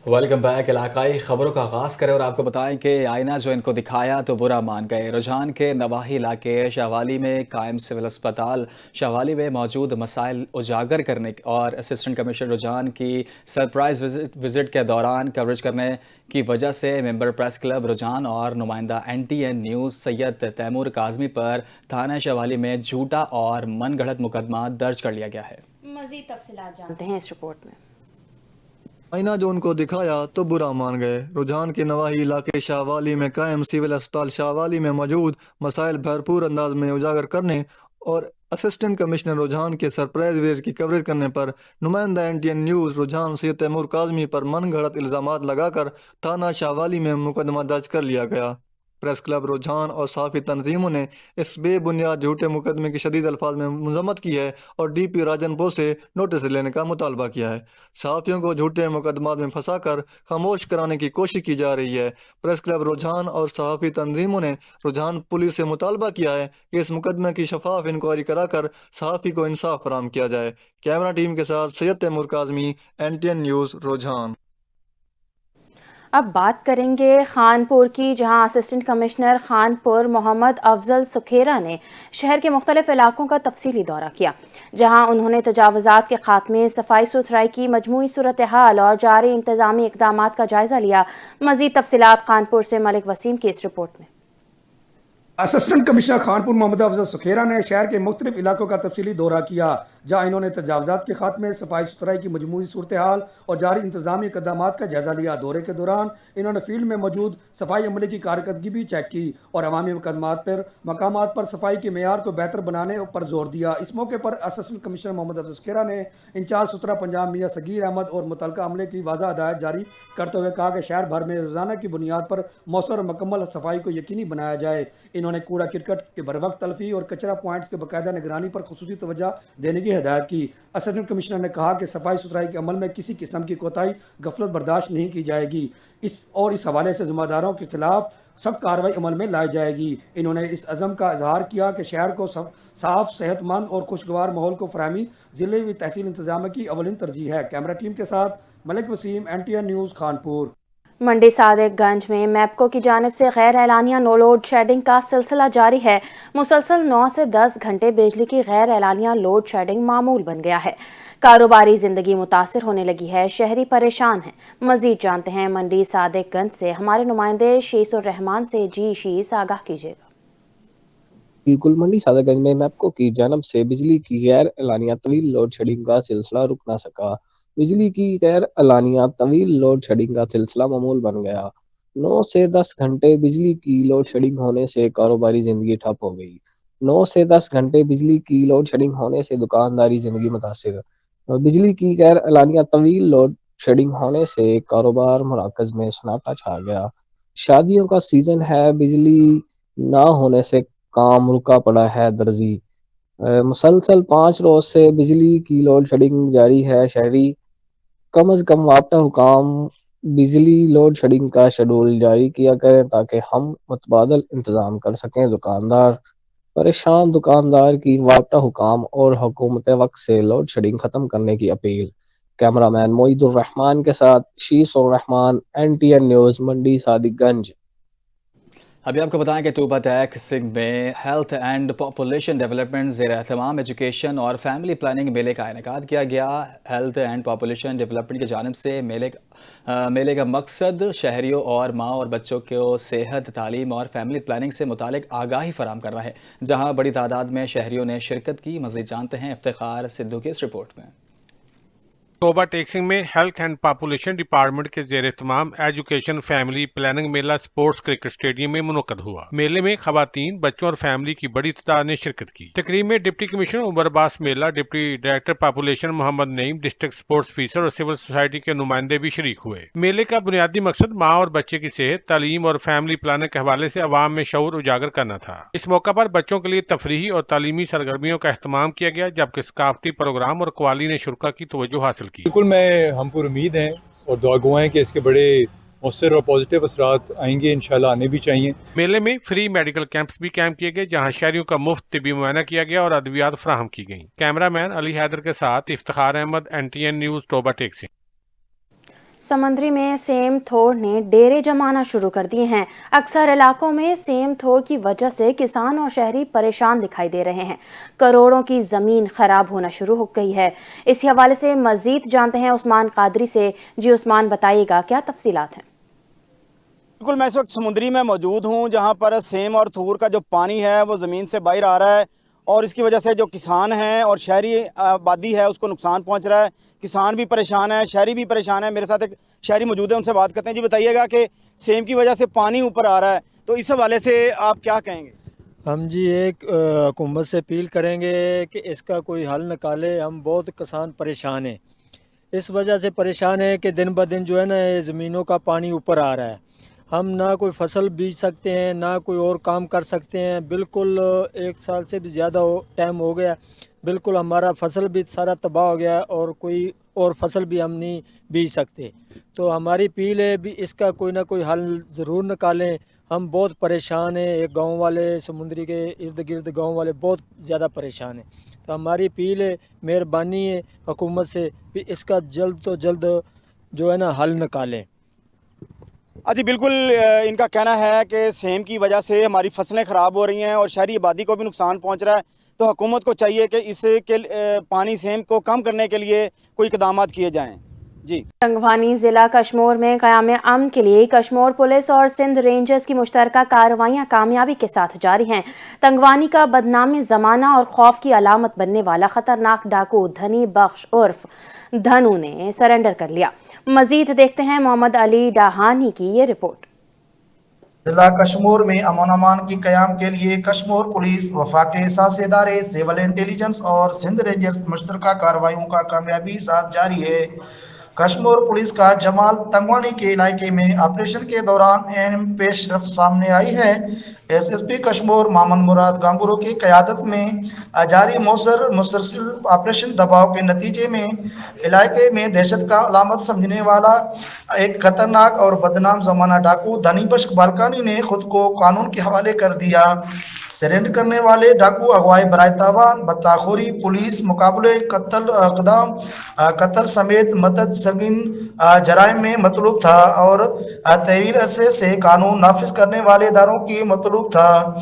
Welcome back. علاقائی خبروں کا آغاز کریں اور آپ کو بتائیں کہ آئینہ جو ان کو دکھایا تو برا مان گئے۔ رجحان کے نواحی علاقے شاہوالی میں قائم سول اسپتال شاہوالی میں موجود مسائل اجاگر کرنے اور اسسٹنٹ کمشنر رجحان کی سرپرائز وزٹ کے دوران کوریج کرنے کی وجہ سے ممبر پریس کلب رجحان اور نمائندہ NTN نیوز سید تیمور کاظمی پر تھانہ شاہوالی میں جھوٹا اور من گھڑت مقدمہ درج کر لیا گیا ہے۔ مزید تفصیلات جانتے ہیں اس رپورٹ میں۔ آئینہ جو ان کو دکھایا تو برا مان گئے۔ رجحان کے نواحی علاقے شاہوالی میں قائم سول اسپتال شاہوالی میں موجود مسائل بھرپور انداز میں اجاگر کرنے اور اسسٹنٹ کمشنر رجحان کے سرپرائز وزٹ کی کوریج کرنے پر نمائندہ NTN نیوز رجحان سید تیمور کاظمی پر من گھڑت الزامات لگا کر تھانہ شاہوالی میں مقدمہ درج کر لیا گیا۔ پریس کلب رجحان اور صحافی تنظیموں نے اس بے بنیاد جھوٹے مقدمے کی شدید الفاظ میں مذمت کی ہے اور DP راجن پور سے نوٹس لینے کا مطالبہ کیا ہے۔ صحافیوں کو جھوٹے مقدمات میں پھنسا کر خاموش کرانے کی کوشش کی جا رہی ہے۔ پریس کلب رجحان اور صحافی تنظیموں نے رجحان پولیس سے مطالبہ کیا ہے کہ اس مقدمے کی شفاف انکوائری کرا کر صحافی کو انصاف فراہم کیا جائے۔ کیمرہ ٹیم کے ساتھ سید تیمور کاظمی، NTN نیوز رجحان۔ اب بات کریں گے خانپور کی، جہاں اسسٹنٹ کمشنر خانپور محمد افضل سکھیرا نے شہر کے مختلف علاقوں کا تفصیلی دورہ کیا، جہاں انہوں نے تجاوزات کے خاتمے، صفائی ستھرائی کی مجموعی صورتحال اور جاری انتظامی اقدامات کا جائزہ لیا۔ مزید تفصیلات خانپور سے ملک وسیم کی اس رپورٹ میں۔ اسسٹنٹ کمشنر خانپور محمد افضل سکھیرا نے شہر کے مختلف علاقوں کا تفصیلی دورہ کیا، جہاں انہوں نے تجاوزات کے خاتمے، صفائی ستھرائی کی مجموعی صورتحال اور جاری انتظامی اقدامات کا جائزہ لیا۔ دورے کے دوران انہوں نے فیلڈ میں موجود صفائی عملے کی کارکردگی بھی چیک کی اور عوامی مقامات پر صفائی کے معیار کو بہتر بنانے پر زور دیا۔ اس موقع پر اسسٹنٹ کمشنر محمد افضل سکھیرا نے انچارج ستھرا پنجاب میاں صغیر احمد اور متعلقہ عملے کی واضح ہدایت جاری کرتے ہوئے کہا کہ شہر بھر میں روزانہ کی بنیاد پر مؤثر اور مکمل صفائی کو یقینی بنایا جائے۔ انہوں نے کوڑا کرکٹ کے بروقت تلفی اور کچرا پوائنٹس کے باقاعدہ نگرانی پر خصوصی توجہ دینے کی ہدایت کی۔ اسسٹنٹ کمشنر نے کہا کہ صفائی ستھرائی کے عمل میں کسی قسم کی کوتاہی، غفلت برداشت نہیں کی جائے گی، اس حوالے سے ذمہ داروں کے خلاف سخت کارروائی عمل میں لائی جائے گی۔ انہوں نے اس عزم کا اظہار کیا کہ شہر کو صاف، صحت مند اور خوشگوار ماحول کو فراہمی ضلعی و تحصیل انتظامیہ کی اولین ترجیح ہے۔ کیمرہ ٹیم کے ساتھ ملک وسیم، NTN نیوز خانپور۔ منڈی صادق گنج میں میپکو کی جانب سے غیر اعلانیہ نو لوڈ شیڈنگ کا سلسلہ جاری ہے۔ مسلسل 9 سے 10 گھنٹے بجلی کی غیر اعلانیہ لوڈ شیڈنگ معمول بن گیا ہے۔ کاروباری زندگی متاثر ہونے لگی ہے، شہری پریشان ہیں۔ مزید جانتے ہیں منڈی صادق گنج سے ہمارے نمائندے شیس الرحمان سے۔ جی شیس، آگاہ کیجیے گا۔ بالکل، منڈی صادق گنج میں میپکو کی جانب سے بجلی کی غیر اعلانیہ طویل لوڈ شیڈنگ کا سلسلہ رک نہ سکا۔ بجلی کی غیر اعلانیہ طویل لوڈ شیڈنگ کا سلسلہ معمول بن گیا۔ 9 سے 10 گھنٹے بجلی کی لوڈ شیڈنگ ہونے سے کاروباری زندگی ٹھپ ہو گئی۔ 9 سے 10 گھنٹے بجلی کی لوڈ شیڈنگ ہونے سے دکانداری زندگی متاثر۔ بجلی کی غیر اعلانیہ طویل لوڈ شیڈنگ ہونے سے کاروبار مراکز میں سناٹا چھا گیا۔ شادیوں کا سیزن ہے، بجلی نہ ہونے سے کام رکا پڑا ہے۔ درزی مسلسل 5 روز سے بجلی کی لوڈ شیڈنگ جاری ہے۔ شہری کم از کم رابطہ حکام بجلی لوڈ شیڈنگ کا شیڈول جاری کیا کریں تاکہ ہم متبادل انتظام کر سکیں۔ دکاندار پریشان، دکاندار کی رابطہ حکام اور حکومت وقت سے لوڈ شیڈنگ ختم کرنے کی اپیل۔ کیمرہ مین معید الرحمان کے ساتھ شیس الرحمان، NTN نیوز، منڈی صادق گنج۔ ابھی آپ کو بتائیں کہ طوبہ ٹیک سنگھ میں ہیلتھ اینڈ پاپولیشن ڈیولپمنٹ زیر اہتمام ایجوکیشن اور فیملی پلاننگ میلے کا انعقاد کیا گیا۔ ہیلتھ اینڈ پاپولیشن ڈیولپمنٹ کی جانب سے میلے کا مقصد شہریوں اور ماں اور بچوں کو صحت، تعلیم اور فیملی پلاننگ سے متعلق آگاہی فراہم کرنا ہے، جہاں بڑی تعداد میں شہریوں نے شرکت کی۔ مزید جانتے ہیں افتخار سدھو کی اس رپورٹ میں۔ طوبہ ٹیک سنگھ میں ہیلتھ اینڈ پاپولیشن ڈپارٹمنٹ کے زیر اہتمام ایجوکیشن فیملی پلاننگ میلہ سپورٹس کرکٹ اسٹیڈیم میں منعقد ہوا۔ میلے میں خواتین، بچوں اور فیملی کی بڑی تعداد نے شرکت کی۔ تقریب میں ڈپٹی کمشنر عمر عباس میلہ، ڈپٹی ڈائریکٹر پاپولیشن محمد نعیم، ڈسٹرکٹ سپورٹس افیسر اور سول سوسائٹی کے نمائندے بھی شریک ہوئے۔ میلے کا بنیادی مقصد ماں اور بچے کی صحت، تعلیم اور فیملی پلاننگ کے حوالے سے عوام میں شعور اجاگر کرنا تھا۔ اس موقع پر بچوں کے لیے تفریحی اور تعلیمی سرگرمیوں کا اہتمام کیا گیا، جبکہ ثقافتی پروگرام اور قوالی نے شرکا کی توجہ حاصل کی۔ بالکل، ہم پر امید ہیں اور دعا گو ہیں کہ اس کے بڑے مؤثر اور پازیٹیو اثرات آئیں گے، انشاءاللہ آنے بھی چاہیے۔ میلے میں فری میڈیکل کیمپس بھی قائم کیے گئے، جہاں شہریوں کا مفت طبی معائنہ کیا گیا اور ادویات فراہم کی گئیں۔ کیمرہ مین علی حیدر کے ساتھ افتخار احمد، NTN نیوز، طوبہ ٹیک سنگھ۔ سمندری میں سیم تھوڑ نے ڈیرے جمانا شروع کر دیے ہیں۔ اکثر علاقوں میں سیم تھوڑ کی وجہ سے کسان اور شہری پریشان دکھائی دے رہے ہیں۔ کروڑوں کی زمین خراب ہونا شروع ہو گئی ہے۔ اسی حوالے سے مزید جانتے ہیں عثمان قادری سے۔ جی عثمان، بتائیے گا کیا تفصیلات ہیں؟ بالکل، میں اس وقت سمندری میں موجود ہوں جہاں پر سیم اور تھور کا جو پانی ہے وہ زمین سے باہر آ رہا ہے، اور اس کی وجہ سے جو کسان ہیں اور شہری آبادی ہے اس کو نقصان پہنچ رہا ہے۔ کسان بھی پریشان ہیں، شہری بھی پریشان ہیں۔ میرے ساتھ ایک شہری موجود ہے، ان سے بات کرتے ہیں۔ جی بتائیے گا کہ سیم کی وجہ سے پانی اوپر آ رہا ہے، تو اس حوالے سے آپ کیا کہیں گے؟ ہم جی ایک حکومت سے اپیل کریں گے کہ اس کا کوئی حل نکالے۔ ہم بہت کسان پریشان ہیں، اس وجہ سے پریشان ہیں کہ دن بدن جو ہے نا زمینوں کا پانی اوپر آ رہا ہے۔ ہم نہ کوئی فصل بیج سکتے ہیں، نہ کوئی اور کام کر سکتے ہیں۔ بالکل 1 سال سے بھی زیادہ ٹائم ہو گیا، بالکل ہمارا فصل بھی سارا تباہ ہو گیا اور کوئی اور فصل بھی ہم نہیں بیج سکتے۔ تو ہماری اپیل ہے بھی اس کا کوئی نہ کوئی حل ضرور نکالیں۔ ہم بہت پریشان ہیں، ایک گاؤں والے سمندری کے ارد گرد گاؤں والے بہت زیادہ پریشان ہیں۔ تو ہماری اپیل ہے، مہربانی ہے حکومت سے بھی اس کا جلد تو جلد جو ہے نا حل نکالیں۔ جی بالکل، ان کا کہنا ہے کہ سیم کی وجہ سے ہماری فصلیں خراب ہو رہی ہیں اور شہری آبادی کو بھی نقصان پہنچ رہا ہے، تو حکومت کو چاہیے کہ اس کے پانی سیم کو کم کرنے کے لیے کوئی اقدامات کیے جائیں۔ جی تنگوانی ضلع کشمور میں قیام امن کے لیے کشمور پولیس اور سندھ رینجرز کی مشترکہ کارروائیاں کامیابی کے ساتھ جاری ہیں۔ تنگوانی کا بدنام زمانہ اور خوف کی علامت بننے والا خطرناک ڈاکو دھنی بخش عرف دھنو نے سرنڈر کر لیا۔ مزید دیکھتے ہیں محمد علی ڈاہانی کی یہ رپورٹ۔ ضلع کشمور میں امن امان کی قیام کے لیے کشمور پولیس، وفاقی سازی ادارے، سول انٹیلیجنس اور سندھ رینجرز مشترکہ کارروائیوں کا کامیابی ساتھ جاری ہے۔ کشمور پولیس کا جمال تنگوانی کے علاقے میں آپریشن کے دوران اہم پیش رفت سامنے آئی ہے۔ S S P Kashmore Muhammad Murad گانگورو کی قیادت میں جاری مسلسل آپریشن دباؤ کے نتیجے میں علاقے میں دہشت کا علامت سمجھنے والا ایک خطرناک اور بدنام زمانہ ڈاکو دھنی بخش بالکانی نے خود کو قانون کے حوالے کر دیا۔ سرنڈر کرنے والے ڈاکو اغوائی برائے تاوان، بطاخوری، پولیس مقابلے، قتل سمیت متعدد سنگین جرائم میں مطلوب تھا اور طویل عرصے سے قانون نافذ کرنے والے اداروں کی مطلوب تھا۔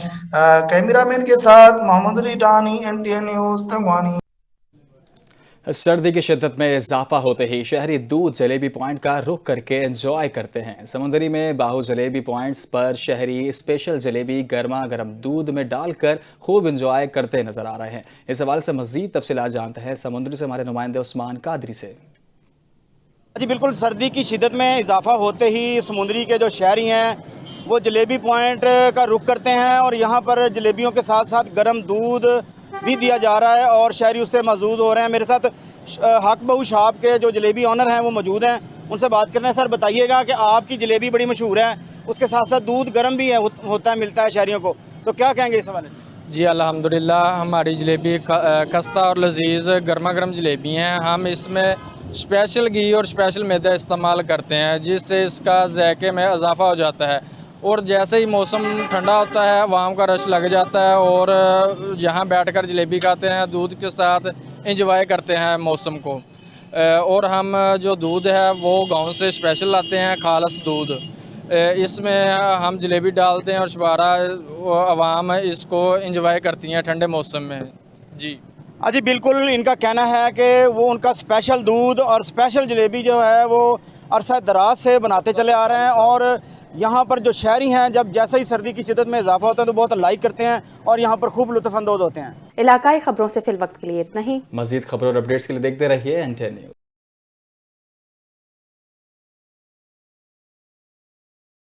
کیمرہ مین کے ساتھ محمد علی ڈانی، NTN نیوز، تنگوانی۔ سردی کی شدت میں اضافہ ہوتے ہی شہری دودھ جلیبی پوائنٹ کا رخ کر کے انجوائے کرتے ہیں۔ سمندری میں باہو جلیبی پوائنٹس پر شہری اسپیشل جلیبی گرما گرم دودھ میں ڈال کر خوب انجوائے کرتے نظر آ رہے ہیں۔ اس حوالے سے مزید تفصیلات جانتے ہیں سمندری سے ہمارے نمائندے عثمان قادری سے۔ جی بالکل، سردی کی شدت میں اضافہ ہوتے ہی سمندری کے جو شہری ہیں وہ جلیبی پوائنٹ کا رخ کرتے ہیں، اور یہاں پر جلیبیوں کے ساتھ ساتھ گرم دودھ بھی دیا جا رہا ہے اور شہری اس سے محظوظ ہو رہے ہیں۔ میرے ساتھ حق بہو شاپ کے جو جلیبی آنر ہیں وہ موجود ہیں، ان سے بات کرتے ہیں۔ سر بتائیے گا کہ آپ کی جلیبی بڑی مشہور ہے، اس کے ساتھ ساتھ دودھ گرم بھی ہوتا ہے، ملتا ہے شہریوں کو، تو کیا کہیں گے اس حوالے سے؟ جی الحمدللہ، ہماری جلیبی خستہ اور لذیذ گرما گرم جلیبی ہیں۔ ہم اس میں اسپیشل گھی اور اسپیشل میدا استعمال کرتے ہیں جس سے اس کا ذائقے میں اضافہ ہو جاتا ہے، اور جیسے ہی موسم ٹھنڈا ہوتا ہے عوام کا رش لگ جاتا ہے اور یہاں بیٹھ کر جلیبی کھاتے ہیں، دودھ کے ساتھ انجوائے کرتے ہیں موسم کو۔ اور ہم جو دودھ ہے وہ گاؤں سے اسپیشل لاتے ہیں، خالص دودھ، اس میں ہم جلیبی ڈالتے ہیں اور شبارہ عوام اس کو انجوائے کرتی ہیں ٹھنڈے موسم میں۔ جی جی بالکل، ان کا کہنا ہے کہ وہ ان کا اسپیشل دودھ اور اسپیشل جلیبی جو ہے وہ عرصہ دراز سے بناتے چلے آ رہے ہیں، اور یہاں پر جو شہری ہیں جب جیسے ہی سردی کی شدت میں اضافہ ہوتا ہے تو بہت لائک کرتے ہیں اور یہاں پر خوب لطف اندوز ہوتے ہیں۔ علاقائی خبروں سے فی الوقت کے لیے اتنا ہی۔ مزید خبروں اور اپڈیٹس کے لیے دیکھتے رہیے NTN نیوز۔